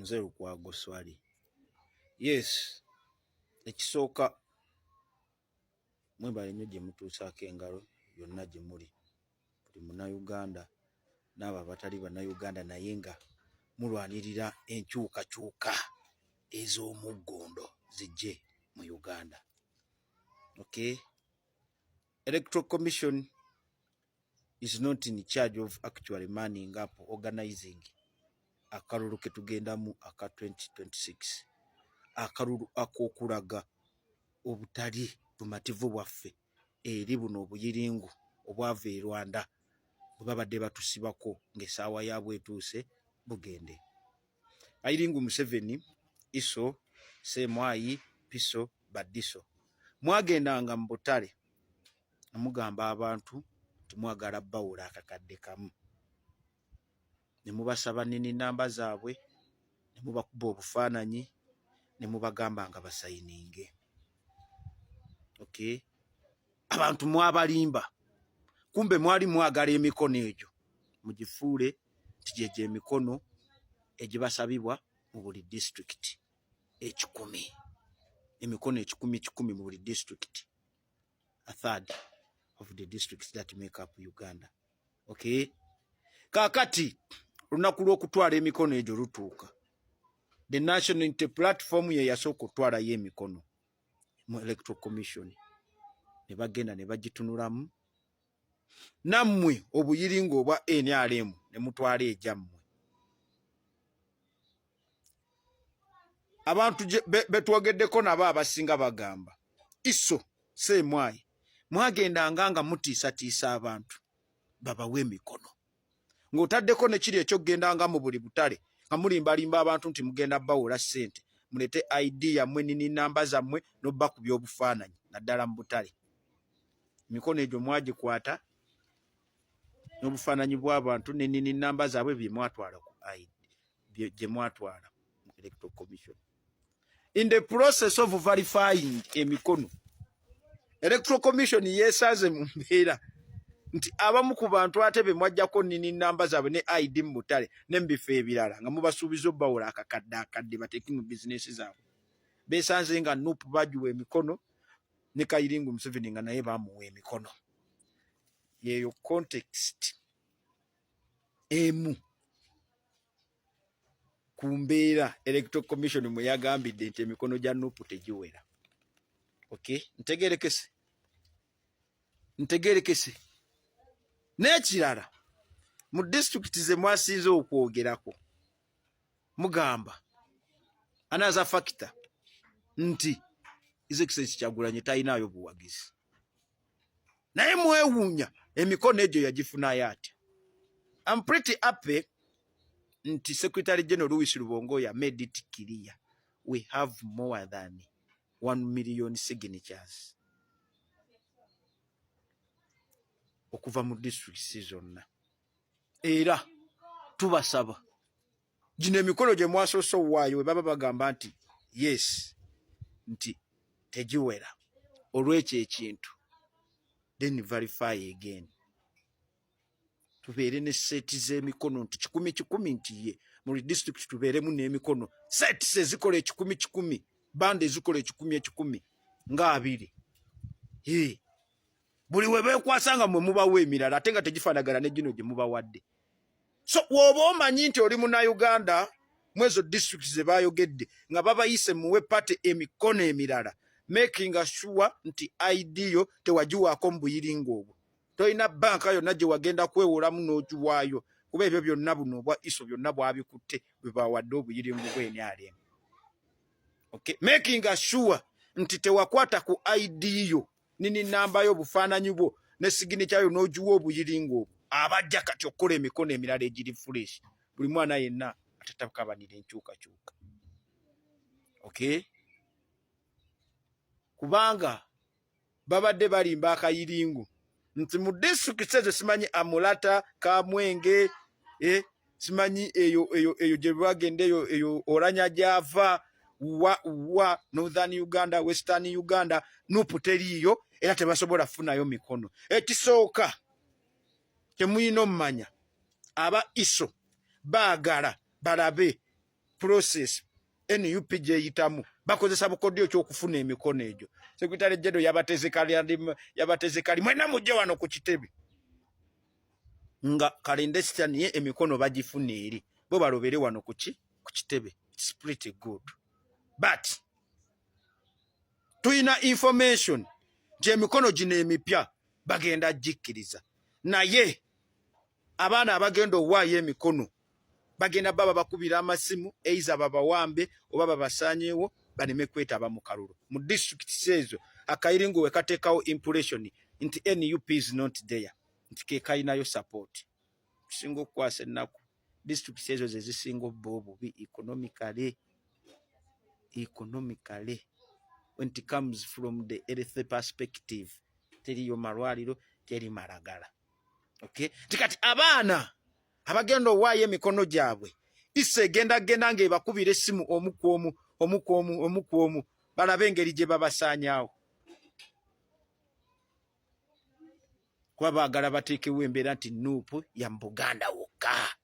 nze Lukwago Swali. Yes, ekisooka mwebale nnyo gye mutuusaako engalo yonna gye muli. Buli Munnayuganda n'abo abatali Bannayuganda naye nga mulwanirira enkyukakyuka ez'omuggondo zijje mu Uganda. Okay? Electoral Commission is not in charge of actually manning up, organizing akalulu ke tugendamu aka 2026. Akalulu ak'okulaga obutali bumativu bwaffe eri buno obuyiringu obwava e Rwanda bwe babadde batusibako ng'essaawa yaabwe etuuse bugende. Ayiringu Museveni, Iso, Ssemwayi, Piso, Badiso. Mwagendanga mu butale namugamba abantu timwagala bawula akakadde kamu. Ne mubasaba nini namba zaabwe, ne mubakuba obufaananyi, ne mubagamba nga basayininge. Okay? Abantu mwabalimba. Kumbe mwali mwagala emikono egyo mugifuule nti gyegyo emikono egibasabibwa mu buli district 10. Emikono 10 mu buli district. A third of the districts that make up Uganda. Okay? Kakati lunaku lw'okutwala emikono egyo lutuuka. The National Unity Platform ye yasooka okutwalayo emikono mu Electoral Commission. Ne bagenda ne bagitunulamu. Nammwe obuyiringo obwa NRM ne mutwala egyammwe. Abantu betwogeddeko nabo abasinga bagamba Iso, Ssemwayi, mwagendanga nga mutiisatiisa abantu babawe emikono. Ng'otaddeko ne kiri ekyogendanga mu buli butale nga mulimbalimba abantu nti mugenda bawula ssente, mulete ID yammwe nini namba zammwe n'obbakubya obufaananyi naddala mu butale. Emikono egyo mwagikwata n'obufaananyi bw'abantu ne nini namba zaabwe bye mwatwala ku ID, gye mwatwala mu Electoral Commission. In the process of verifying emikono, Electoral Commission yeesaze mu mbeera nti abamu ku bantu ate be mwajjako nini namba zaabwe ne ID mu butale ne mu bifo ebirala nga mubasuubiza obbawula akakadde bateeke mu bizinesi zaabwe. Beesanze nga Nuupu bagiwa emikono ne Kayiringu Museveni nga naye baamuwa emikono. Yeeyo context emu ku mbeera Electoral Commission mwe yagambidde nti emikono gya Nuupu tegiwera. Okay? Ntegeerekese. N'ekirala mu district ze mwasinze okwogerako mugamba another factor nti His Excellency Kyagulanyi talinayo buwagizi. Naye mwewuunya emikono egyo yagifunayo atya. I'm pretty happy nti Secretary General Louis Rubongoya made it clear we have more than 1 million signatures okuva mu districts zonna. Era tubasaba gino emikono gye mwasoose owaayo we baba bagamba nti yes nti tegiwera olw'ekyo ekintu, then verify again. Tubeere ne seti z'emikono nti 10 nti ye mu district tubeeremu n'emikono sets ezikola 10 bande ezikola 10 nga 2. Buli we beekwasanga mwe mubawa emirala ate nga tegifaanagana ne gino gye mubawadde. So woba omanyi nti oli Munnayuganda mwezo districts ze baayogedde nga babayise muwe pate emikono emirala, making sure nti ID yo tewagiwaako mu buyiringo obwo. Tolina banka yonna gye wagenda kwewolamu n'ogiwaayo kuba ebyo byonna buno obwa Iso byonna bwabikutte bwe bawadde obuyiringo bw'NRM. Okay? Making sure nti tewakwata ku ID yo nini namba yo bufaananyi bwo ne signature yo n'ogiwa obuyiringo obwo abajja kati okukola emikono emirala egiri fresh. Buli mwana yenna atatakabanira enkyukakyuka. Okay? Kubanga babadde balimba akayiringo nti mu district ezo simanyi Amulata, Kamwenge, simanyi eyo gye bagende eyo Oranya gyava wa Northern Uganda, Western Uganda, Nuupu teriiyo era tebasobola kufunayo mikono. Ekisooka temuyina omumanya aba Iso baagala balabe process NUP gyeyitamu bakozesa bukodyo kyokufuna emikono egyo. Secretary General yabateze kali mwena mujje wano ku kitebe nga kalendesita niye emikono bagifuna eri bo balobere wano ku kitebe. It's pretty good, but tuyina information je emikono gino emipya bagenda jikkiriza naye abaana abagenda owaayo emikono bagenda baba bakubira amasimu eiza babawambe oba babasanyeewo baleme kwetaba mu kalulu mu district ezo. Akayiringo we kateekawo impression nti NUP is not there nti ke kayinayo support. Kisinga okukwasa ennaku district ezo ze zisinga obba obubi economically when it comes from the health perspective. Teriyo malwaliro, teri malagala. Okay, tikati abaana abagenda owaayo emikono gyabwe ise genda nge bakubira essimu omuku balabe engeri gye babasaanyaawo. Kuba baagala bateekewo embeera nti NUP ya Buganda wokka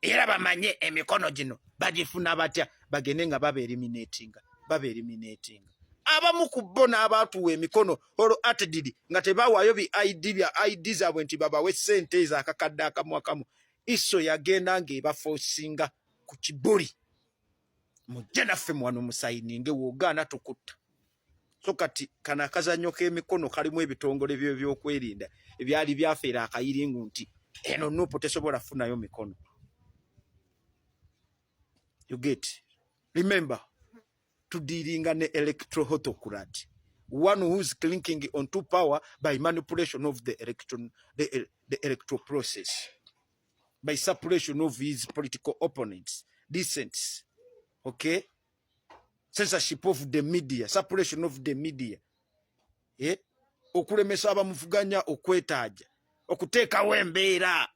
era bamanye emikono gino bagifuna batya bagende nga baba eliminatinga. Abamu ku bo n'abaatuwa emikono olwo atedidi nga tebawaayo ID zaabwe nti babawe ssente ezo akakadde akamu iso yagenda ng'ebafoosinga ku kibuli mujje naffe wano musayininge woogaana tukutta. So kati kana akazannyo k'emikono kalimu ebitongole by'ebyokwerinda ebyali byafeera akayiringu nti eno NUP tesobola kufunayo mikono. You get? Remember, to dealing an electoral autocrat, one who's clinking onto power by manipulation of the electoral process, by suppression of his political opponents, dissents, okay? Censorship of the media, suppression of the media. Yeah? Okulemesa abamuvuganya okwetaaja, okuteekawo embeera.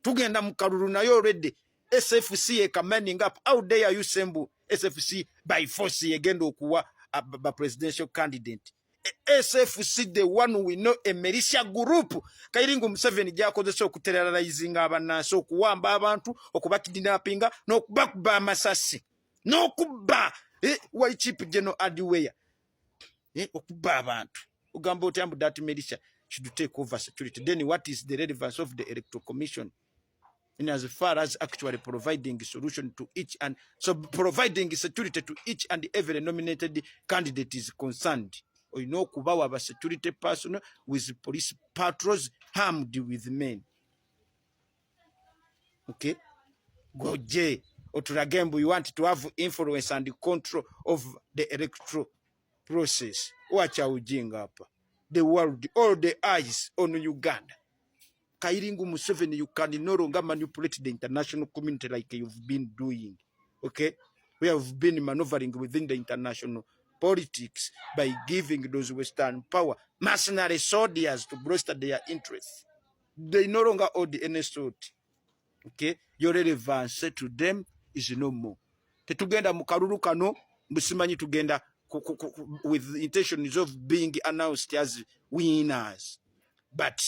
Tugenda mu kalulu nayo already SFC coming up. How dare you sembu SFC by force yegenda okuwa a presidential candidate? SFC the one we know a militia group. Kairingo Museveni gyakozesa okuterrorizing abannansi, okuwamba abantu, okubakidnappinga, n'okubakuba amasasi, n'okubba White Chief General Adiweya, okuba abantu. Ugamba oti ambu that militia should take over security. Then what is the relevance of the Electoral Commission in as far as actually providing solution to each and so providing security to each and every nominated candidate is concerned? Or you know, kubawa security personnel with police patrols armed with men. Okay, Goje Oturagembu, you want to have influence and control of the electoral process. Wacha ujinga hapa. The world, all the eyes on Uganda. Kairingu Museveni, you can no longer manipulate the international community like you've been doing. Okay? We have been maneuvering within the international politics by giving those Western power mercenary soldiers to bolster their interests. They no longer hold any sort. Okay? Your relevance to them is no more. Tetugenda mukalulu kano, musimanyi tugenda with the intentions of being announced as winners. But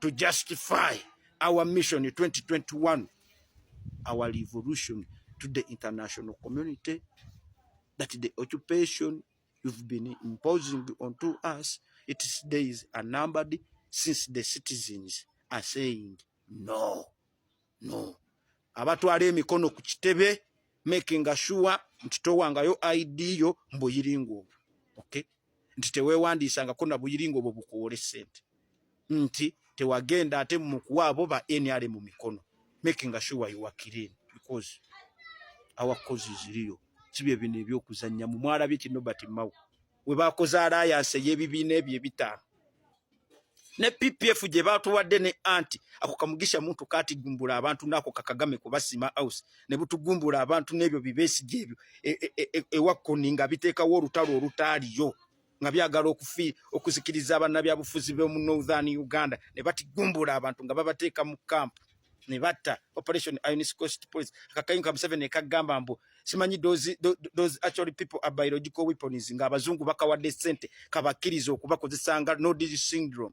to justify our mission in 2021, our revolution to the international community, that the occupation you've been imposing onto us, its days are numbered since the citizens are saying no. Abatwala emikono ku kitebe, making sure nti towangayo ID yo mbuyiringo. Okay? Nti tewewandiisanga ko na buyiringo obwo bukuwole ssente. Nti tewagenda ate mu kuwaabo ba NRM mu mikono. Making sure you are clean because our causes ziriyo. Sibye bino ebyokuzannya mu mwalabye kino batimawo. We bakoze alliance y'ebibiina ebyo ebitaano. Ne PPF gye batuwadde ne anti ako kamugisha muntu kati gumbula abantu nako kakagame kubasima house ne butugumbula abantu n'ebyo bibesigye ebyo ewakoninga biteekawo olutalo olutaaliyo nga byagala okuzikiriza abannabyabufuzi b'omu Northern Uganda ne batigumbula abantu nga babateeka mu camp ne batta Operation Ionis Coast Police. Kakayinka Museveni ekagamba mbu simanyi those actually people are biological weapons nga abazungu bakawadde ssente kabakkiriza okubakozesanga no disease syndrome.